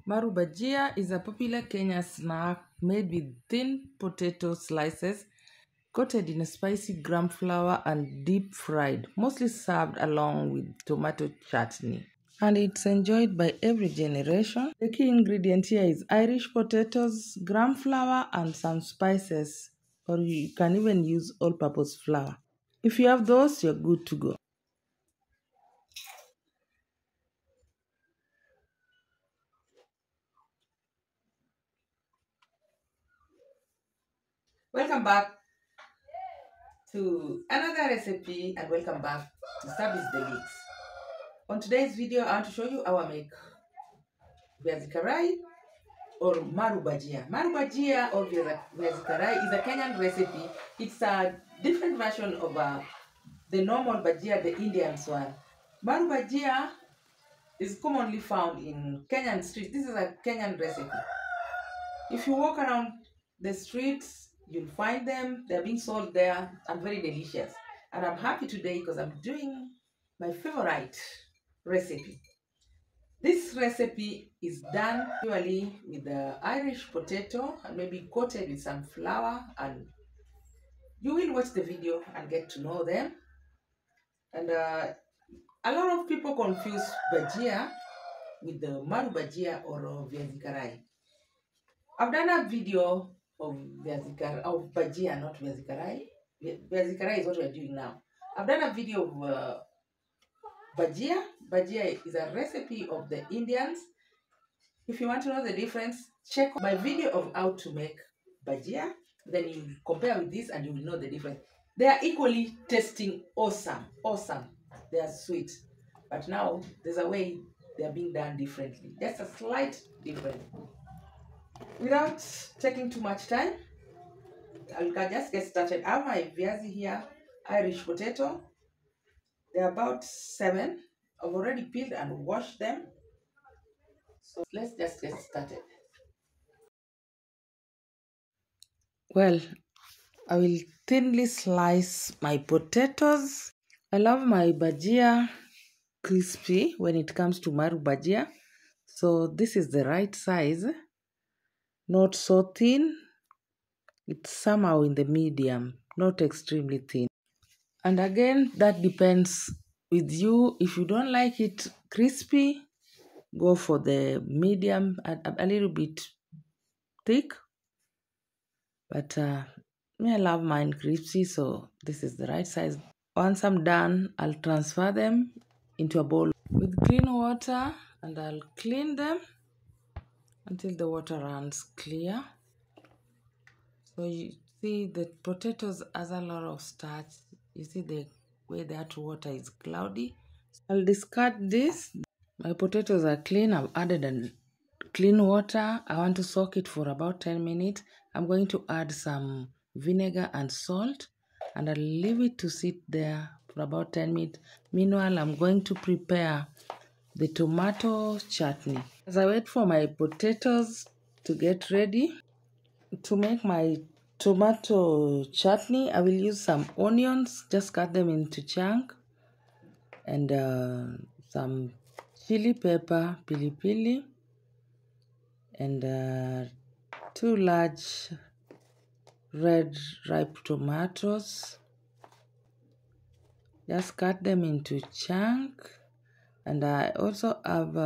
Maru Bhajia is a popular Kenyan snack made with thin potato slices coated in a spicy gram flour and deep fried, mostly served along with tomato chutney. And it's enjoyed by every generation. The key ingredient here is Irish potatoes, gram flour, and some spices, or you can even use all-purpose flour. If you have those, you're good to go. Welcome back to another recipe and welcome back to Service Delights. On today's video, I want to show you how I make viazi karai or Maru Bhajia. Maru Bhajia or viazi karai is a Kenyan recipe. It's a different version of the normal bhajia, the Indian one. Maru Bhajia is commonly found in Kenyan streets. This is a Kenyan recipe. If you walk around the streets, you'll find them. They're being sold there and very delicious. And I'm happy today because I'm doing my favorite recipe. This recipe is done usually with the Irish potato and maybe coated with some flour, and you will watch the video and get to know them. And a lot of people confuse bhajia with the Maru Bhajia or viazi karai. I've done a video of bhajia, not viazi karai. Viazi karai is what we're doing now. I've done a video of bhajia. Bhajia is a recipe of the Indians. If you want to know the difference, check my video of how to make bhajia. Then you compare with this and you will know the difference. They are equally tasting awesome. They are sweet. But now there's a way they are being done differently. Just a slight difference. Without taking too much time, I can just get started. I have my viazi here, Irish potato. They're about 7. I've already peeled and washed them. So let's just get started. Well, I will thinly slice my potatoes. I love my bhajia crispy when it comes to Maru Bhajia. So this is the right size. Not so thin. It's somehow in the medium, not extremely thin. And again, that depends with you. If you don't like it crispy, go for the medium, a little bit thick. But me, I love mine crispy, so this is the right size. Once I'm done, I'll transfer them into a bowl with clean water and I'll clean them until the water runs clear. So you see the potatoes has a lot of starch. You see the way that water is cloudy. I'll discard this. My potatoes are clean. I've added clean water. I want to soak it for about 10 minutes. I'm going to add some vinegar and salt and I'll leave it to sit there for about 10 minutes. Meanwhile, I'm going to prepare the tomato chutney. As I wait for my potatoes to get ready, to make my tomato chutney, I will use some onions, just cut them into chunks, and some chili pepper, pili pili, and 2 large red ripe tomatoes. Just cut them into chunks, and I also have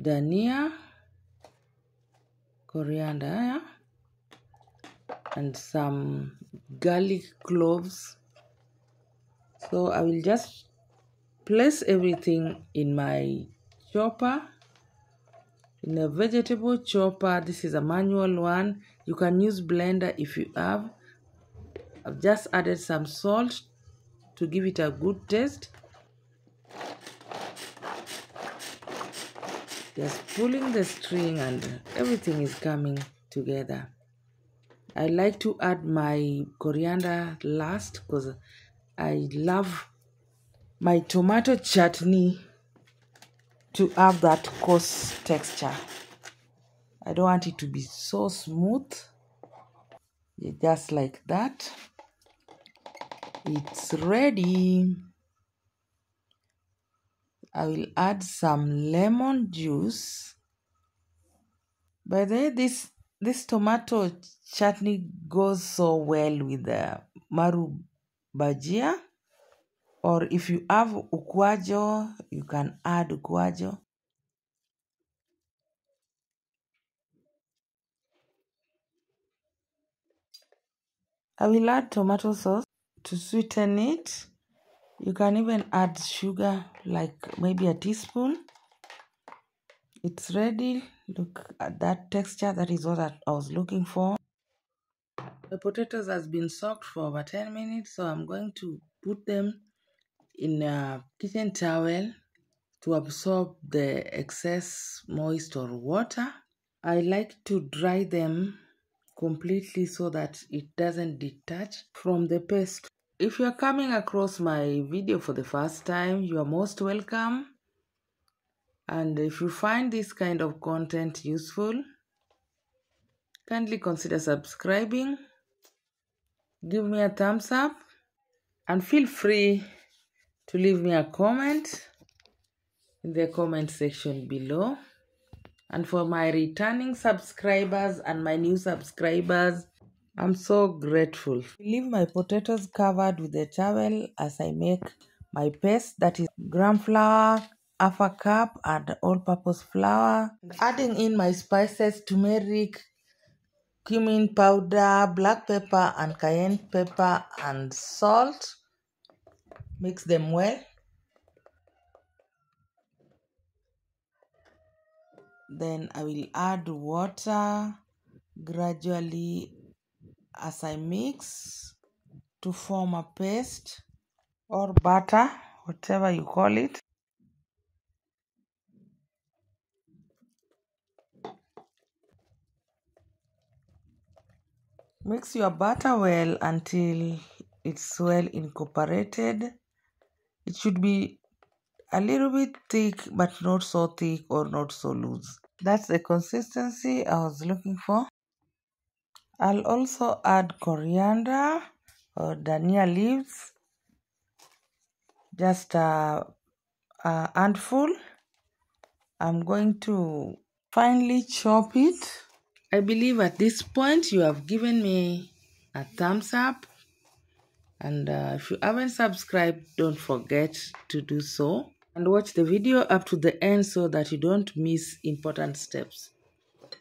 dhania, coriander, and some garlic cloves. So I will just place everything in my chopper, in a vegetable chopper. This is a manual one. You can use blender if you have. I've just added some salt to give it a good taste. Just pulling the string and everything is coming together. I like to add my coriander last because I love my tomato chutney to have that coarse texture. I don't want it to be so smooth. Just like that. It's ready. I will add some lemon juice. By the way, this tomato chutney goes so well with the Maru Bhajia. Or if you have ukwajo, you can add ukwajo. I will add tomato sauce to sweeten it. You can even add sugar, like maybe a teaspoon. It's ready. Look at that texture. That is what I was looking for. The potatoes has been soaked for over 10 minutes, so I'm going to put them in a kitchen towel to absorb the excess moist or water. I like to dry them completely so that it doesn't detach from the paste. If you're coming across my video for the first time, you are most welcome. And if you find this kind of content useful, kindly consider subscribing, give me a thumbs up, and feel free to leave me a comment in the comment section below. And for my returning subscribers and my new subscribers, I'm so grateful. Leave my potatoes covered with a towel as I make my paste, that is gram flour, half a cup, and all-purpose flour. Adding in my spices, turmeric, cumin powder, black pepper, and cayenne pepper, and salt. Mix them well. Then I will add water gradually as I mix to form a paste or batter, whatever you call it. Mix your batter well until it's well incorporated. It should be a little bit thick, but not so thick or not so loose. That's the consistency I was looking for. I'll also add coriander or dhania leaves, just a handful. I'm going to finely chop it. I believe at this point you have given me a thumbs up, and if you haven't subscribed, don't forget to do so and watch the video up to the end so that you don't miss important steps.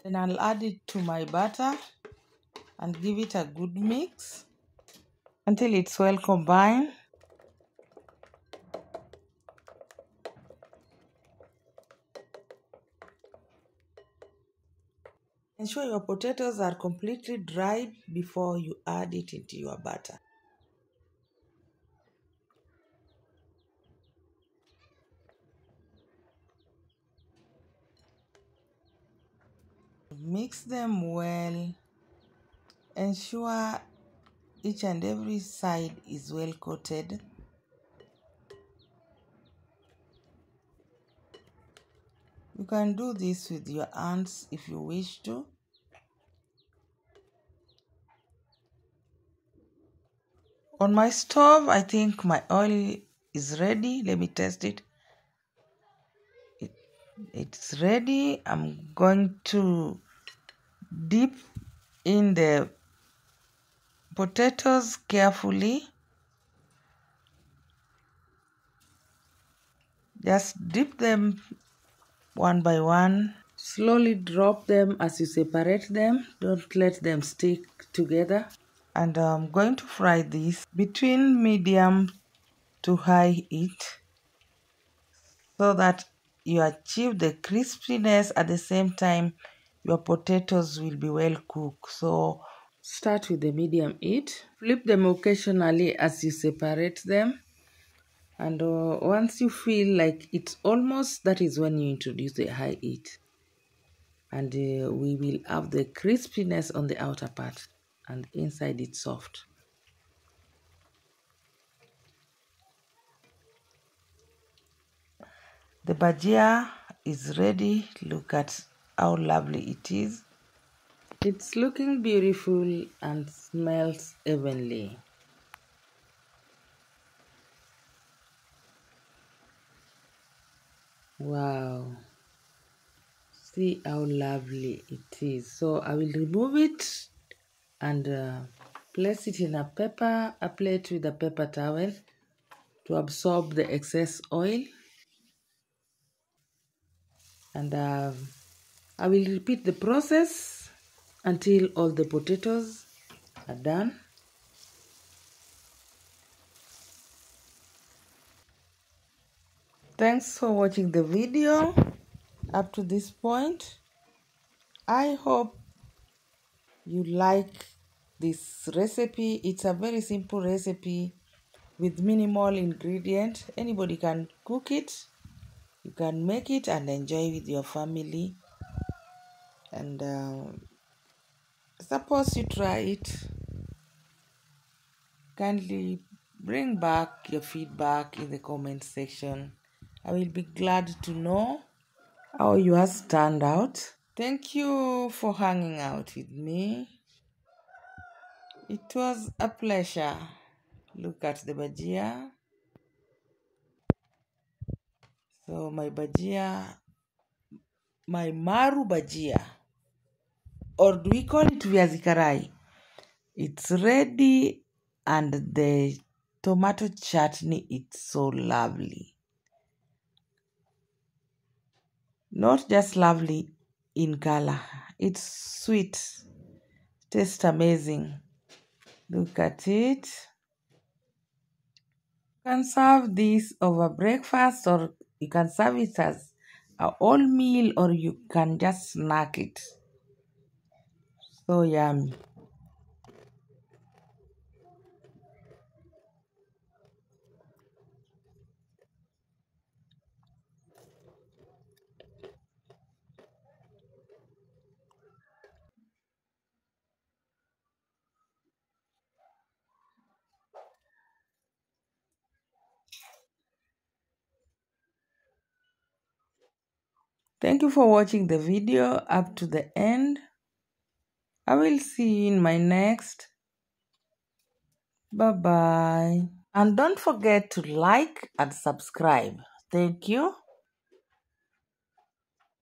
Then I'll add it to my batter and give it a good mix until it's well combined. Ensure your potatoes are completely dried before you add it into your batter. Mix them well. Ensure each and every side is well coated. You can do this with your hands if you wish to. On my stove, I think my oil is ready. Let me test it. It's ready. I'm going to dip in the potatoes carefully. Just dip them one by one. Slowly drop them as you separate them. Don't let them stick together. And I'm going to fry this between medium to high heat so that you achieve the crispiness. At the same time, your potatoes will be well cooked. So start with the medium heat. Flip them occasionally as you separate them. And once you feel like it's almost, that is when you introduce the high heat. And we will have the crispiness on the outer part and inside it's soft. The bhajia is ready. Look at how lovely it is. It's looking beautiful and smells heavenly. Wow, see how lovely it is. So I will remove it and place it in a plate with a paper towel to absorb the excess oil. And I will repeat the process until all the potatoes are done. Thanks for watching the video up to this point. I hope you like this recipe. It's a very simple recipe with minimal ingredient. Anybody can cook it. You can make it and enjoy with your family. And suppose you try it, kindly bring back your feedback in the comment section. I will be glad to know how yours turned out. Thank you for hanging out with me. It was a pleasure. Look at the bhajia. So my bhajia, my Maru Bhajia, or do we call it viazi karai? It's ready, and the tomato chutney, it's so lovely. Not just lovely in color, it's sweet, tastes amazing. Look at it. You can serve this over breakfast, or you can serve it as a whole meal, or you can just snack it. So yummy. Thank you for watching the video up to the end. I will see you in my next. Bye bye. And don't forget to like and subscribe. Thank you.